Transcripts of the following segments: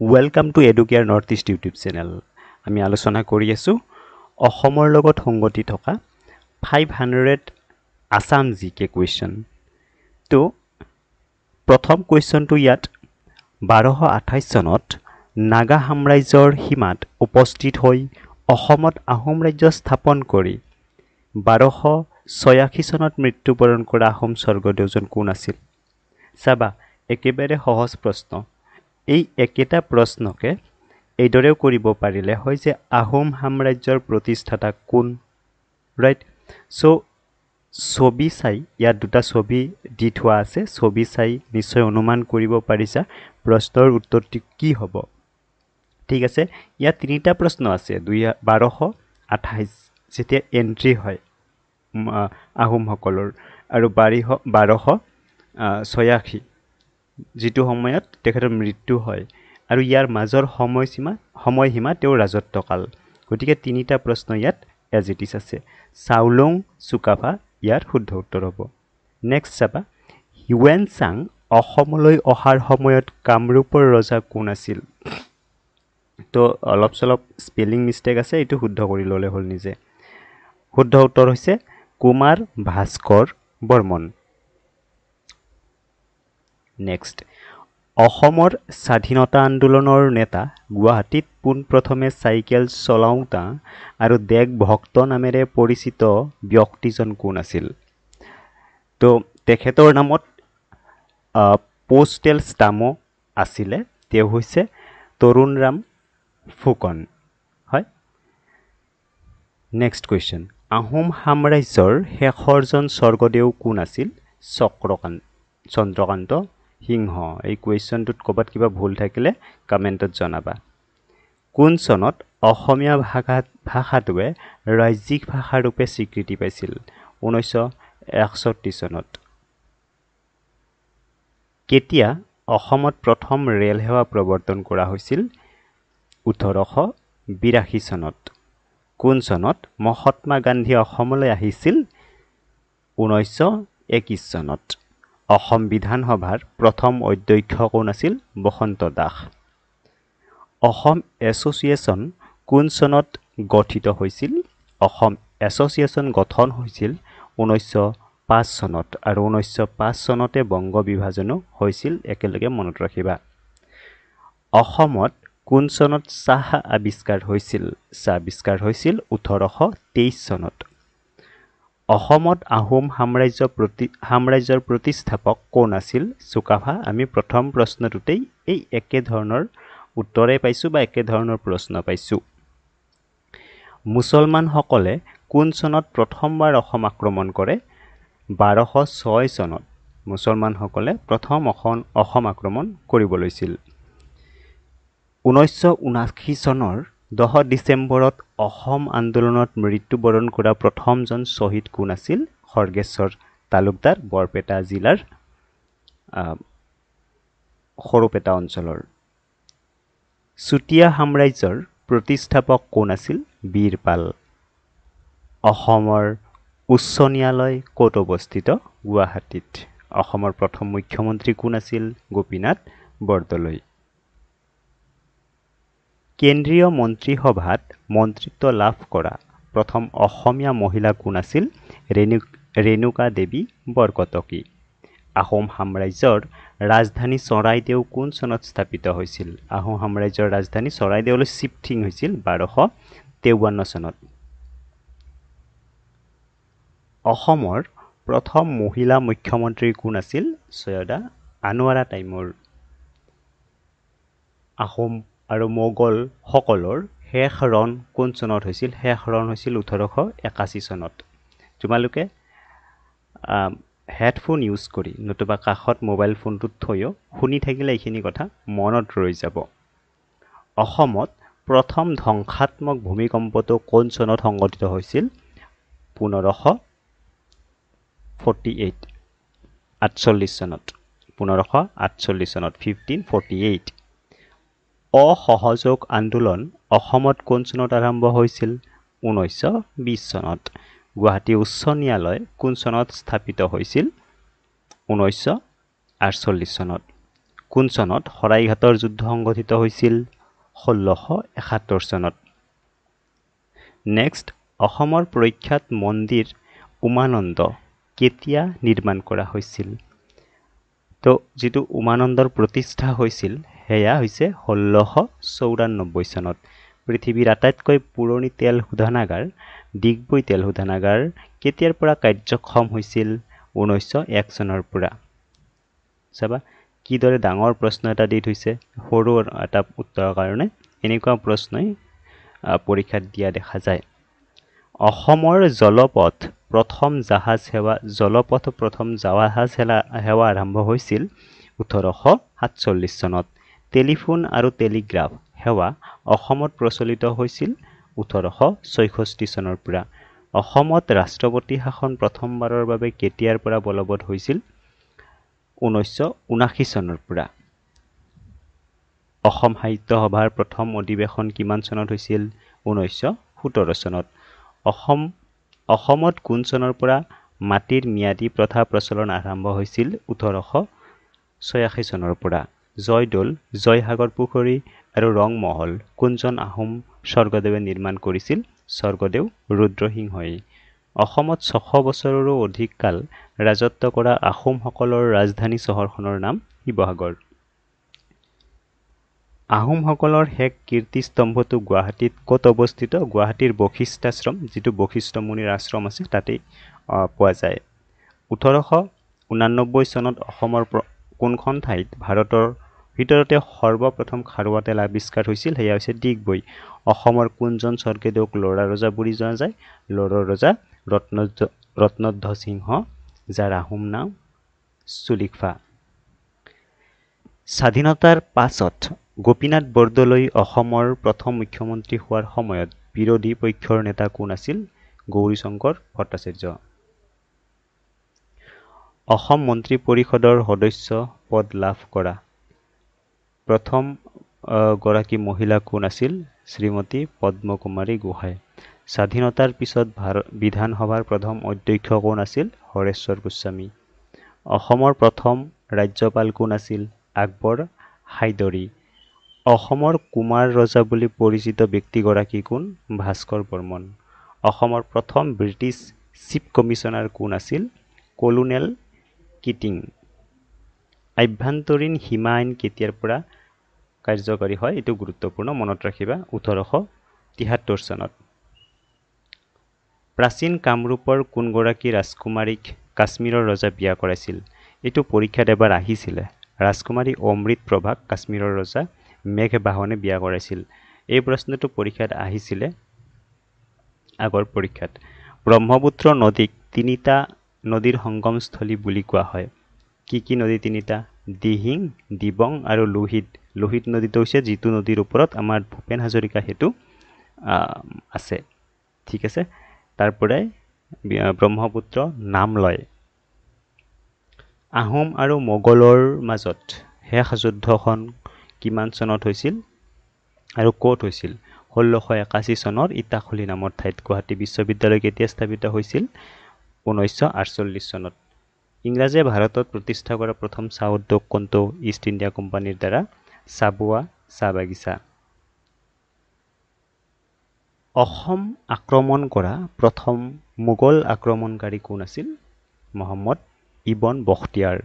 Welcome to Educare Northeast YouTube channel. আমি আলোচনা কৰি আছো অসমৰ লগত সংগতি থকা 500 আসাম জিকে কুৱেশ্যন। তো প্ৰথম কুৱেশ্যনটো ইয়াত 1228 চনত নাগা সাম্ৰাজ্যৰ সীমাত উপস্থিত হৈ অসমত আহোম ৰাজ্য স্থাপন কৰি 1286 চনত মৃত্যুবৰণ কৰা আহোম স্বৰ্গদেউজন কোন আছিল? চাবা একেবাৰে সহজ প্ৰশ্ন। এই একেটা প্ৰশ্নকে এইদৰেও কৰিব পাৰিলে হয় যে আহোম সাম্ৰাজ্যৰ প্ৰতিষ্ঠাতা কোন, ৰাইট? সো ছবি চাই ইয়াত দুটা ছবি দি থোৱা আছে, ছবি চাই নিশ্চয় অনুমান কৰিব পাৰিছা প্ৰশ্নৰ উত্তৰটি কি হ'ব। ঠিক আছে, ইয়াত তিনিটা প্ৰশ্ন আছে। 1228 যেতিয়া এন্ট্ৰি হয় আহোমসকলৰ আৰু 1286 যিটো সময়ত তেখেতৰ মৃত্যু হয় আৰু ইয়াৰ মাজৰ সময়সীমা তেওঁৰ ৰাজত্বকাল। গতিকে তিনিটা প্ৰশ্ন ইয়াত এজ ইট ইজ আছে। চাওলুং চুকাফা ইয়াৰ শুদ্ধ উত্তৰ হ'ব। নেক্সট চাবা, হিউৱেন চাং অসমলৈ অহাৰ সময়ত কামৰূপৰ ৰজা কোন আছিল? তো অলপ চলপ স্পেলিং মিষ্টেক আছে, এইটো শুদ্ধ কৰি ল'লে হ'ল নিজে। শুদ্ধ উত্তৰ হৈছে কুমাৰ ভাস্কৰ বৰ্মন। নেক্সট, অসমৰ স্বাধীনতা আন্দোলনৰ নেতা গুৱাহাটীত পোনপ্ৰথমে চাইকেল চলাওঁতা আৰু দেশভক্ত নামেৰে পৰিচিত ব্যক্তিজন কোন আছিল? তো তেখেতৰ নামত পোষ্টেল ষ্টাম্পো আছিলে। তেওঁ হৈছে তৰুণৰাম ফুকন, হয়। নেক্সট কুৱেশ্যন, আহোম সাম্ৰাজ্যৰ শেষৰজন স্বৰ্গদেউ কোন আছিল? চন্দ্ৰকান্ত সিংহ। এই কুৱেশ্যনটোত ক'ৰবাত কিবা ভুল থাকিলে কমেণ্টত জনাবা। কোন চনত অসমীয়া ভাষাটোৱে ৰাজ্যিক ভাষাৰূপে স্বীকৃতি পাইছিল? 1961 চনত। কেতিয়া অসমত প্ৰথম ৰেল সেৱা প্ৰৱৰ্তন কৰা হৈছিল? 1882 চনত। কোন চনত মহাত্মা গান্ধী অসমলৈ আহিছিল? 1921 চনত। অসম বিধানসভাৰ প্ৰথম অধ্যক্ষ কোন আছিল? বসন্ত দাস। অসম এছ'চিয়েশ্যন কোন চনত গঠিত হৈছিল? অসম এছ'চিয়েশ্যন গঠন হৈছিল 1905 চনত আৰু 1905 চনতে বংগ বিভাজনো হৈছিল। একেলগে মনত ৰাখিবা। অসমত কোন চনত চাহ আৱিষ্কাৰ হৈছিল? চাহ আৱিষ্কাৰ হৈছিল 1823 চনত। অসমত আহোম সাম্ৰাজ্যৰ প্ৰতিষ্ঠাপক কোন আছিল? চুকাফা। আমি প্ৰথম প্ৰশ্নটোতেই এই একে ধৰণৰ উত্তৰে পাইছোঁ বা একে ধৰণৰ প্ৰশ্ন পাইছোঁ। মুছলমানসকলে কোন চনত প্ৰথমবাৰ অসম আক্ৰমণ কৰে? 1206 চনত মুছলমানসকলে প্ৰথম অসম আক্ৰমণ কৰিব লৈছিল। 1979 চনৰ 10 ডিচেম্বৰত অসম আন্দোলনত মৃত্যুবৰণ কৰা প্ৰথমজন শ্বহীদ কোন আছিল? খৰ্গেশ্বৰ তালুকদাৰ, বৰপেটা জিলাৰ সৰুপেটা অঞ্চলৰ। চুতীয়া সাম্ৰাজ্যৰ প্ৰতিষ্ঠাপক কোন আছিল? বীৰপাল। অসমৰ উচ্চ ন্যায়ালয় ক'ত অৱস্থিত? গুৱাহাটীত। অসমৰ প্ৰথম মুখ্যমন্ত্ৰী কোন আছিল? গোপীনাথ বৰদলৈ। কেন্দ্ৰীয় মন্ত্ৰীসভাত মন্ত্ৰিত্ব লাভ কৰা প্ৰথম অসমীয়া মহিলা কোন আছিল? ৰেণুকা দেৱী বৰকটকী। আহোম সাম্ৰাজ্যৰ ৰাজধানী চৰাইদেউ কোন চনত স্থাপিত হৈছিল? আহোম সাম্ৰাজ্যৰ ৰাজধানী চৰাইদেউলৈ শ্বিফ্টিং হৈছিল 1253 চনত। অসমৰ প্ৰথম মহিলা মুখ্যমন্ত্ৰী কোন আছিল? সৈয়দা আনোৱাৰা তাইমুৰ। আহোম আৰু মোগল সকলৰ শেষ ৰণ কোন চনত হৈছিল? শেষ ৰণ হৈছিল 1881 চনত। তোমালোকে হেডফোন ইউজ কৰি নতুবা কাষত মোবাইল ফোনটোত থৈও শুনি থাকিলে এইখিনি কথা মনত ৰৈ যাব। অসমত প্ৰথম ধ্বংসাত্মক ভূমিকম্পটো কোন চনত সংঘটিত হৈছিল? 1548 চনত। 1548। অসহযোগ আন্দোলন অসমত কোন চনত আৰম্ভ হৈছিল? 1920 চনত। গুৱাহাটী উচ্চ ন্যায়ালয় কোন চনত স্থাপিত হৈছিল? 1948 চনত। কোন চনত শৰাইঘাটৰ যুদ্ধ সংঘটিত হৈছিল? 1671 চনত। নেক্সট, অসমৰ প্ৰখ্যাত মন্দিৰ উমানন্দ কেতিয়া নিৰ্মাণ কৰা হৈছিল? তো যিটো উমানন্দৰ প্ৰতিষ্ঠা হৈছিল সেয়া হৈছে 1694 চনত। পৃথিৱীৰ আটাইতকৈ পুৰণি তেল শোধনাগাৰ ডিগবৈ তেল শোধনাগাৰ কেতিয়াৰ পৰা কাৰ্যক্ষম হৈছিল? 1901 চনৰ পৰা। চাবা কিদৰে ডাঙৰ প্ৰশ্ন এটা দি থৈছে সৰু এটা উত্তৰৰ কাৰণে। এনেকুৱা প্ৰশ্নই পৰীক্ষাত দিয়া দেখা যায়। অসমৰ জলপথ প্ৰথম জাহাজ সেৱা আৰম্ভ হৈছিল 1847 চনত। টেলিফোন আৰু টেলিগ্ৰাফ সেৱা অসমত প্ৰচলিত হৈছিল 1864 চনৰ পৰা। অসমত ৰাষ্ট্ৰপতি শাসন প্ৰথমবাৰৰ বাবে কেতিয়াৰ পৰা বলবৎ হৈছিল? 1979 চনৰ পৰা। অসম সাহিত্য সভাৰ প্ৰথম অধিৱেশন কিমান চনত হৈছিল? 1917 চনত। অসমত কোন চনৰ পৰা মাটিৰ ম্যাদী প্ৰথা প্ৰচলন আৰম্ভ হৈছিল? 1886 চনৰ পৰা। জয়দৌল, জয়সাগৰ পুখুৰী আৰু ৰংমহল কোনজন আহোম স্বৰ্গদেৱে নিৰ্মাণ কৰিছিল? স্বৰ্গদেউ ৰুদ্ৰসিংহই। অসমত 600 বছৰৰো অধিক কাল ৰাজত্ব কৰা আহোমসকলৰ ৰাজধানী চহৰখনৰ নাম শিৱসাগৰ। আহোমসকলৰ শেষ কীৰ্তিস্তম্ভটো গুৱাহাটীত ক'ত অৱস্থিত? গুৱাহাটীৰ বশিষ্ঠাশ্ৰম, যিটো বশিষ্ঠ মুনিৰ আশ্ৰম আছে তাতেই পোৱা যায়। 1889 চনত অসমৰ কোনখন ঠাইত ভাৰতৰ ভিতৰতে সৰ্বপ্ৰথম খাৰুৱা তেল আৱিষ্কাৰ হৈছিল? সেয়া হৈছে ডিগবৈ। অসমৰ কোনজন স্বৰ্গদেউক লৰা ৰজা বুলি জনা যায়? লৰৰ ৰজা ৰত্নধ্বজ সিংহ, যাৰ আহোম নাম চুলিকফা। স্বাধীনতাৰ পাছত গোপীনাথ বৰদলৈ অসমৰ প্ৰথম মুখ্যমন্ত্ৰী হোৱাৰ সময়ত বিৰোধী পক্ষৰ নেতা কোন আছিল? গৌৰীশংকৰ ভট্টাচাৰ্য। অসম মন্ত্ৰী পৰিষদৰ সদস্য পদ লাভ কৰা প্ৰথম গৰাকী মহিলা কোন আছিল? শ্ৰীমতী পদ্মকুমাৰী গোহাঁই। স্বাধীনতাৰ পিছত বিধানসভাৰ প্ৰথম অধ্যক্ষ কোন আছিল? হৰেশ্বৰ গোস্বামী। অসমৰ প্ৰথম ৰাজ্যপাল কোন আছিল? আকবৰ হাইদৰি। অসমৰ কুমাৰ ৰজা বুলি পৰিচিত ব্যক্তিগৰাকী কোন? ভাস্কৰ বৰ্মন। অসমৰ প্ৰথম ব্ৰিটিছ চিফ কমিছনাৰ কোন আছিল? Colonel kidding. আভ্যন্তৰীণ সীমা আইন কেতিয়াৰ পৰা কাৰ্যকৰী হয়? এইটো গুৰুত্বপূৰ্ণ, মনত ৰাখিবা, 1873 চনত। প্ৰাচীন কামৰূপৰ কোনগৰাকী ৰাজকুমাৰীক কাশ্মীৰৰ ৰজা বিয়া কৰাইছিল? এইটো পৰীক্ষাত এবাৰ আহিছিলে। ৰাজকুমাৰী অমৃত প্ৰভাক কাশ্মীৰৰ ৰজা মেঘবাহনে বিয়া কৰাইছিল। এই প্ৰশ্নটো পৰীক্ষাত আহিছিলে আগৰ পৰীক্ষাত। ব্ৰহ্মপুত্ৰ নদীক তিনিটা নদীৰ সংগমস্থলী বুলি কোৱা হয়। কি কি নদী তিনিটা? দিহিং, দিবং আৰু লোহিত। লোহিত নদীটো হৈছে যিটো নদীৰ ওপৰত আমাৰ ভূপেন হাজৰিকা সেতু আছে। ঠিক আছে, তাৰ পৰাই ব্ৰহ্মপুত্ৰ নাম লয়। আহোম আৰু মোগলৰ মাজত শেষ যুদ্ধখন কিমান চনত হৈছিল আৰু ক'ত হৈছিল? 1681 চনৰ ইটাখুলি নামৰ ঠাইত। গুৱাহাটী বিশ্ববিদ্যালয় কেতিয়া স্থাপিত হৈছিল? 1948 চনত। ইংৰাজে ভাৰতত প্ৰতিষ্ঠা কৰা প্ৰথম চাহ উদ্যোগ কোনটো? ইষ্ট ইণ্ডিয়া কোম্পানীৰ দ্বাৰা চাবুৱা চাহ বাগিচা। অসম আক্ৰমণ কৰা প্ৰথম মোগল আক্ৰমণকাৰী কোন আছিল? মহম্মদ ইবন বখতিয়াৰ।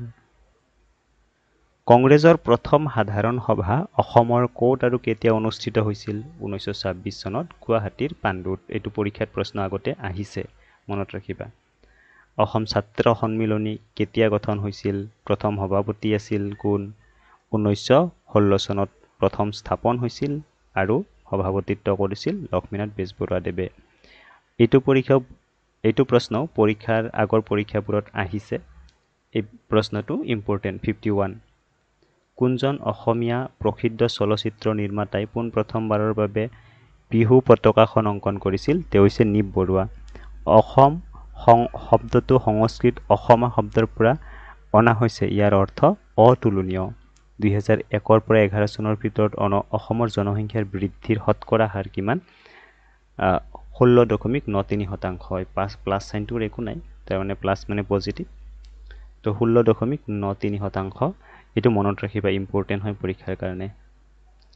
কংগ্ৰেছৰ প্ৰথম সাধাৰণ সভা অসমৰ ক'ত আৰু কেতিয়া অনুষ্ঠিত হৈছিল? 1926 চনত গুৱাহাটীৰ পাণ্ডুত। এইটো পৰীক্ষাত প্ৰশ্ন আগতে আহিছে, মনত ৰাখিবা। অসম ছাত্ৰ সন্মিলনী কেতিয়া গঠন হৈছিল? প্ৰথম সভাপতি আছিল কোন? 1916 চনত প্ৰথম স্থাপন হৈছিল আৰু সভাপতিত্ব কৰিছিল লক্ষ্মীনাথ বেজবৰুৱাদেৱে। এইটো প্ৰশ্ন পৰীক্ষাৰ আগৰ পৰীক্ষাবোৰত আহিছে। এই প্ৰশ্নটো ইম্পৰ্টেণ্ট। 51। কোনজন অসমীয়া প্ৰসিদ্ধ চলচ্চিত্ৰ নিৰ্মাতাই পোনপ্ৰথমবাৰৰ বাবে বিহু পতাকাখন অংকন কৰিছিল? তেওঁ হৈছে নিপ বৰুৱা। অসম শব্দটো সংস্কৃত অসমা শব্দৰ পৰা অনা হৈছে। ইয়াৰ অৰ্থ অতুলনীয়। 2001 পৰা 11 চনৰ ভিতৰত অসমৰ জনসংখ্যাৰ বৃদ্ধিৰ শতকৰা হাৰ কিমান? 16.93% হয়। প্লাছ চাইনটোৰ একো নাই, তাৰমানে প্লাছ মানে পজিটিভ। তো 16.93%। এইটো মনত ৰাখিবা, ইম্পৰ্টেণ্ট হয় পৰীক্ষাৰ কাৰণে।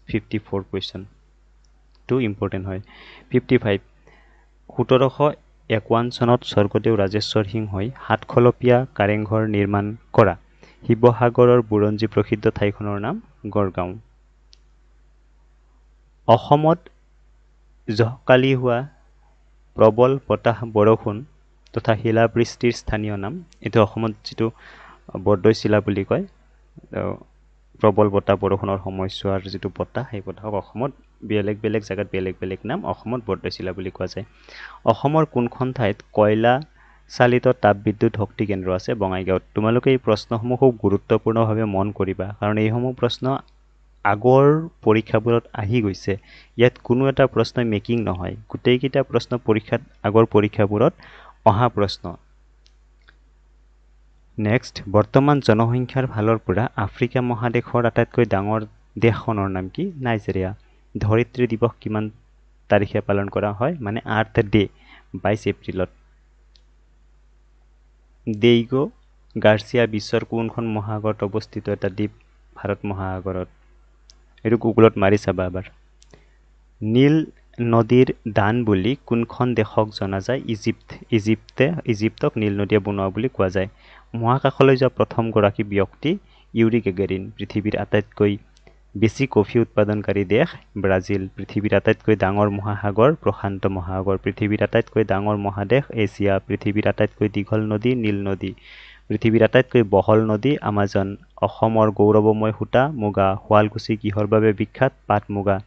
54 কুৱেশ্যন টো ইম্পৰ্টেণ্ট হয়। 55 1751 চনত স্বৰ্গদেউ ৰাজেশ্বৰ সিংহই 7খলপীয়া কাৰেংঘৰ নিৰ্মাণ কৰা শিৱসাগৰৰ বুৰঞ্জী প্ৰসিদ্ধ ঠাইখনৰ নাম গড়গাঁও। অসমত জহকালি হোৱা প্ৰবল বতাহ বৰষুণ তথা শিলাবৃষ্টিৰ স্থানীয় নাম, এইটো অসমত যিটো বৰদৈচিলা বুলি কয়, প্ৰবল বতাহ বৰষুণৰ সময়ছোৱাৰ যিটো বতাহ, সেই বতাহক অসমত বেলেগ বেলেগ জেগাত বেলেগ বেলেগ নাম, অসমত বৰদৈচিলা বুলি কোৱা যায়। অসমৰ কোনখন ঠাইত কয়লা চালিত তাপবিদ্যুৎ শক্তি কেন্দ্ৰ আছে? বঙাইগাঁৱত। তোমালোকে এই প্ৰশ্নসমূহ খুব গুৰুত্বপূৰ্ণভাৱে মন কৰিবা, কাৰণ এইসমূহ প্ৰশ্ন আগৰ পৰীক্ষাবোৰত আহি গৈছে। ইয়াত কোনো এটা প্ৰশ্নই মেকিং নহয়, গোটেইকেইটা প্ৰশ্ন পৰীক্ষাত আগৰ পৰীক্ষাবোৰত অহা প্ৰশ্ন। নেক্সট, বৰ্তমান জনসংখ্যাৰ ফালৰ পৰা আফ্ৰিকা মহাদেশৰ আটাইতকৈ ডাঙৰ দেশখনৰ নাম কি? নাইজেৰিয়া। ধৰিত্ৰী দিৱস কিমান তাৰিখে পালন কৰা হয়? মানে আৰ্থ ডে, 22 এপ্ৰিলত। ডেইগো গাৰ্চিয়া বিশ্বৰ কোনখন মহাসাগৰত অৱস্থিত এটা দ্বীপ? ভাৰত মহাসাগৰত। এইটো গুগলত মাৰি চাবা এবাৰ। নীল নদীৰ দান বুলি কোনখন দেশক জনা যায়? ইজিপ্ত। ইজিপ্তক নীল নদীয়ে বনোৱা বুলি কোৱা যায়। মহাকাশলৈ যোৱা প্ৰথমগৰাকী ব্যক্তি ইউৰি গেগাৰিন। পৃথিৱীৰ আটাইতকৈ বেছি কফি উৎপাদনকাৰী দেশ ব্ৰাজিল। পৃথিৱীৰ আটাইতকৈ ডাঙৰ মহাসাগৰ প্ৰশান্ত মহাসাগৰ। পৃথিৱীৰ আটাইতকৈ ডাঙৰ মহাদেশ এছিয়া। পৃথিৱীৰ আটাইতকৈ দীঘল নদী নীল নদী। পৃথিৱীৰ আটাইতকৈ বহল নদী আমাজন। অসমৰ গৌৰৱময় সূতা মুগা। শুৱালকুছি কিহৰ বাবে বিখ্যাত? পাট মুগা।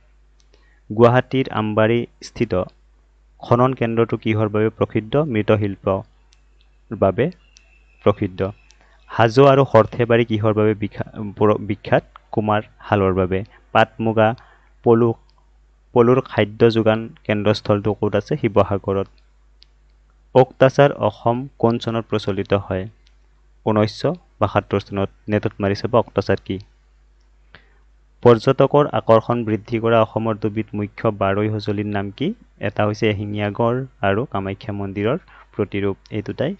গুৱাহাটীৰ আমবাৰী স্থিত খনন কেন্দ্ৰটো কিহৰ বাবে প্ৰসিদ্ধ? মৃৎশিল্পৰ বাবে প্ৰসিদ্ধ। হাজো আৰু সৰ্থেবাৰী কিহৰ বাবে বিখ্যাত? কুমাৰ শালৰ বাবে। পাট মুগা পলুৰ খাদ্য যোগান কেন্দ্ৰস্থলটো ক'ত আছে? শিৱসাগৰত। অক্টাচাৰ অসম কোন চনত প্ৰচলিত হয়? 1972 চনত। নেটত মাৰি চাবা অক্টাচাৰ কি। পৰ্যটকৰ আকৰ্ষণ বৃদ্ধি কৰা অসমৰ দুবিধ মুখ্য বাৰৈ সঁজুলিৰ নাম কি? এটা হৈছে এশিঙীয়া গড় আৰু কামাখ্যা মন্দিৰৰ প্ৰতিৰূপ। এই দুটাই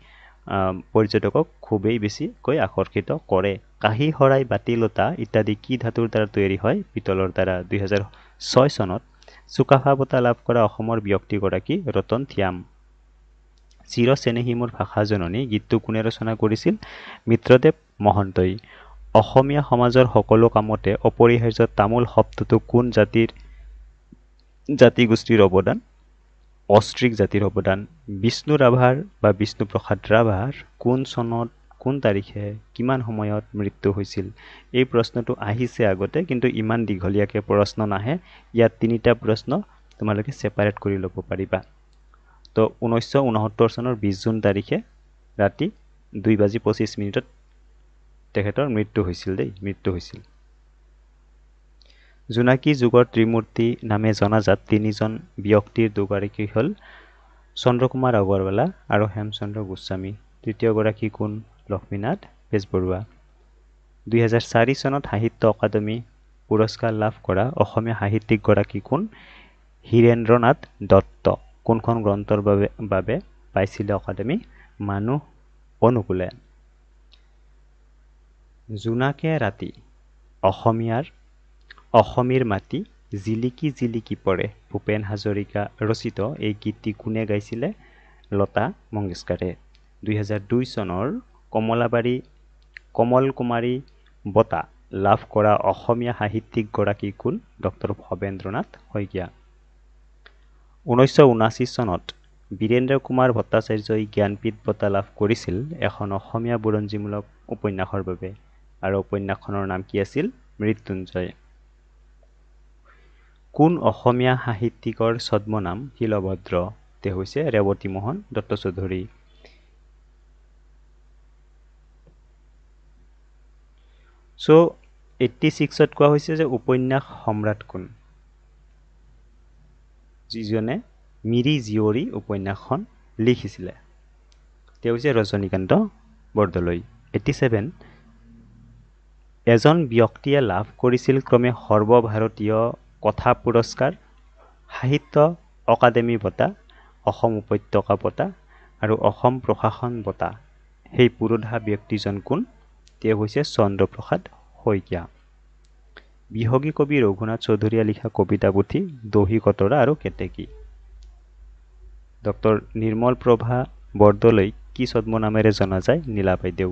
পৰ্যটকক খুবেই বেছিকৈ আকৰ্ষিত কৰে। কাঁহী শৰাই বাতি লতা ইত্যাদি কি ধাতুৰ দ্বাৰা তৈয়াৰী হয়? পিতলৰ দ্বাৰা। 2006 চনত চুকাফা বঁটা লাভ কৰা অসমৰ ব্যক্তিগৰাকী ৰতন ধ্যাম। চিৰ চেনেহী মোৰ ভাষা জননী গীতটো কোনে ৰচনা কৰিছিল? মিত্ৰদেৱ মহন্তই। অসমীয়া সমাজৰ সকলো কামতে অপৰিহাৰ্য তামোল শব্দটো কোন জাতিগোষ্ঠীৰ অৱদান? অষ্ট্ৰিক জাতিৰ অৱদান। বিষ্ণু ৰাভাৰ বা বিষ্ণুপ্ৰসাদ ৰাভাৰ কোন চনত কোন তাৰিখে কিমান সময়ত মৃত্যু হৈছিল? এই প্ৰশ্নটো আহিছে আগতে, কিন্তু ইমান দীঘলীয়াকৈ প্ৰশ্ন নাহে। ইয়াত 3টা প্ৰশ্ন তোমালোকে ছেপাৰেট কৰি ল'ব পাৰিবা। তো 1969 চনৰ 20 জুন তাৰিখে ৰাতি 2:25 তেখেতৰ মৃত্যু হৈছিল। জোনাকী যুগৰ ত্ৰিমূৰ্তি নামে জনাজাত 3জন ব্যক্তিৰ দুগৰাকী হ'ল চন্দ্ৰকুমাৰ আগৰৱালা আৰু হেমচন্দ্ৰ গোস্বামী। তৃতীয়গৰাকী কোন? লক্ষ্মীনাথ বেজবৰুৱা। 2004 চনত সাহিত্য অকাডেমী পুৰস্কাৰ লাভ কৰা অসমীয়া সাহিত্যিকগৰাকী কোন? হীৰেন্দ্ৰনাথ দত্ত। কোনখন গ্ৰন্থৰ বাবে পাইছিলে অকাডেমী? মানুহ অনুকূলে। জোনাকে ৰাতি অসমীৰ মাটি জিলিকি জিলিকি পৰে ভূপেন হাজৰিকা ৰচিত এই গীতটি কোনে গাইছিলে? লতা মংগেশকাৰে। 2002 চনৰ কমল কুমাৰী বঁটা লাভ কৰা অসমীয়া সাহিত্যিকগৰাকী কোন? ডক্টৰ ভৱেন্দ্ৰনাথ শইকীয়া। 1979 চনত বীৰেন্দ্ৰ কুমাৰ ভট্টাচাৰ্যই জ্ঞানপীঠ বঁটা লাভ কৰিছিল এখন অসমীয়া বুৰঞ্জীমূলক উপন্যাসৰ বাবে, আৰু উপন্যাসখনৰ নাম কি আছিল? মৃত্যুঞ্জয়। কোন অসমীয়া সাহিত্যিকৰ ছদ্মনাম শিলভদ্ৰ? তেওঁ হৈছে ৰেৱতী মোহন দত্ত চৌধুৰী। চ' 86ত কোৱা হৈছে যে উপন্যাস সম্ৰাট কোন? যিজনে মিৰি জীয়ৰী উপন্যাসখন লিখিছিলে, তেওঁ হৈছে ৰজনীকান্ত বৰদলৈ। 87 এজন ব্যক্তিয়ে লাভ কৰিছিল ক্ৰমে সৰ্বভাৰতীয় কথা পুৰস্কাৰ, সাহিত্য অকাডেমী বঁটা, অসম উপত্যকা বঁটা আৰু অসম প্ৰশাসন বঁটা। সেই পুৰোধা ব্যক্তিজন কোন? তেওঁ হৈছে চন্দ্ৰপ্ৰসাদ শইকীয়া। বিহগী কবি ৰঘুনাথ চৌধুৰীয়ে লিখা কবিতা পুথি দহি কতৰা আৰু কেতেকী। ডক্টৰ নিৰ্মল প্ৰভা বৰদলৈ কি ছদ্মনামেৰে জনা যায়? নীলা বাইদেউ।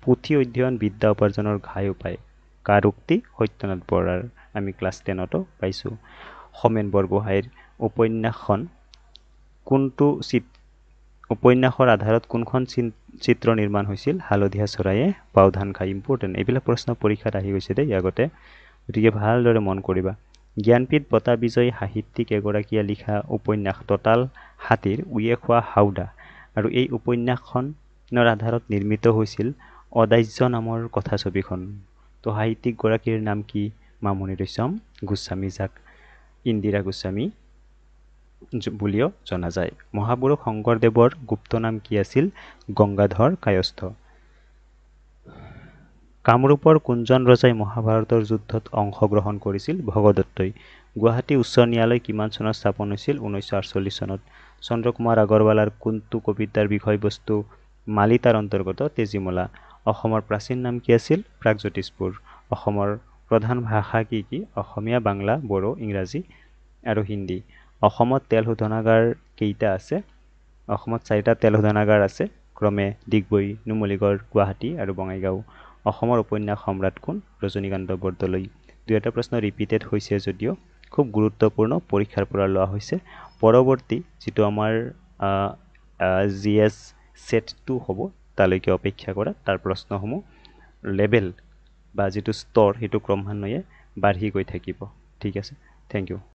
পুথি অধ্যয়ন বিদ্যা উপাৰ্জনৰ ঘাই উপায় কাৰ উক্তি? সত্যনাথ বৰাৰ। আমি ক্লাছ 10তো পাইছোঁ। হোমেন বৰগোহাঁইৰ উপন্যাসখন কোনটো উপন্যাসৰ আধাৰত কোনখন চিত্ৰ নিৰ্মাণ হৈছিল? হালধীয়া চৰায়ে বাও ধান খায়। ইম্পৰ্টেণ্ট, এইবিলাক প্ৰশ্ন পৰীক্ষাত আহি গৈছে দেই আগতে, গতিকে ভালদৰে মন কৰিবা। জ্ঞানপীঠ বঁটা বিজয়ী সাহিত্যিক এগৰাকীয়ে লিখা উপন্যাস ততাল হাতীৰ উঁয়ে খোৱা হাওদা, আৰু এই উপন্যাসখনৰ আধাৰত নিৰ্মিত হৈছিল অদাহ্য নামৰ কথাছবিখন। তো সাহিত্যিকগৰাকীৰ নাম কি? মামণি ৰয়ছম গোস্বামী, যাক ইন্দিৰা গোস্বামী বুলিও জনা যায়। মহাপুৰুষ শংকৰদেৱৰ গুপ্ত নাম কি আছিল? গংগাধৰ কায়স্থ। কামৰূপৰ কোনজন ৰজাই মহাভাৰতৰ যুদ্ধত অংশগ্ৰহণ কৰিছিল? ভগদত্তই। গুৱাহাটী উচ্চ ন্যায়ালয় কিমান চনত স্থাপন হৈছিল? 1948 চনত। চন্দ্ৰকুমাৰ আগৰৱালাৰ কোনটো কবিতাৰ বিষয়বস্তু মালিতাৰ অন্তৰ্গত? তেজীমলা। অসমৰ প্ৰাচীন নাম কি আছিল? প্ৰাগজ্যোতিষপুৰ। অসমৰ প্ৰধান ভাষা কি কি? অসমীয়া, বাংলা, বড়ো, ইংৰাজী আৰু হিন্দী। অসমত তেল শোধনাগাৰ কেইটা আছে? অসমত 4টা তেল শোধনাগাৰ আছে, ক্ৰমে ডিগবৈ, নুমলীগড়, গুৱাহাটী আৰু বঙাইগাঁও। অসমৰ উপন্যাস সম্ৰাট কোন? ৰজনীকান্ত বৰদলৈ। 2টা প্ৰশ্ন ৰিপিটেড হৈছে যদিও খুব গুৰুত্বপূৰ্ণ, পৰীক্ষাৰ পৰা লোৱা হৈছে। পৰৱৰ্তী যিটো আমাৰ GS Set 2 হ'ব, তালৈকে অপেক্ষা কৰা। তাৰ প্ৰশ্নসমূহ লেভেল বা যিটো স্তৰ সেইটো ক্ৰমান্বয়ে বাঢ়ি গৈ থাকিব। ঠিক আছে, থেংক ইউ।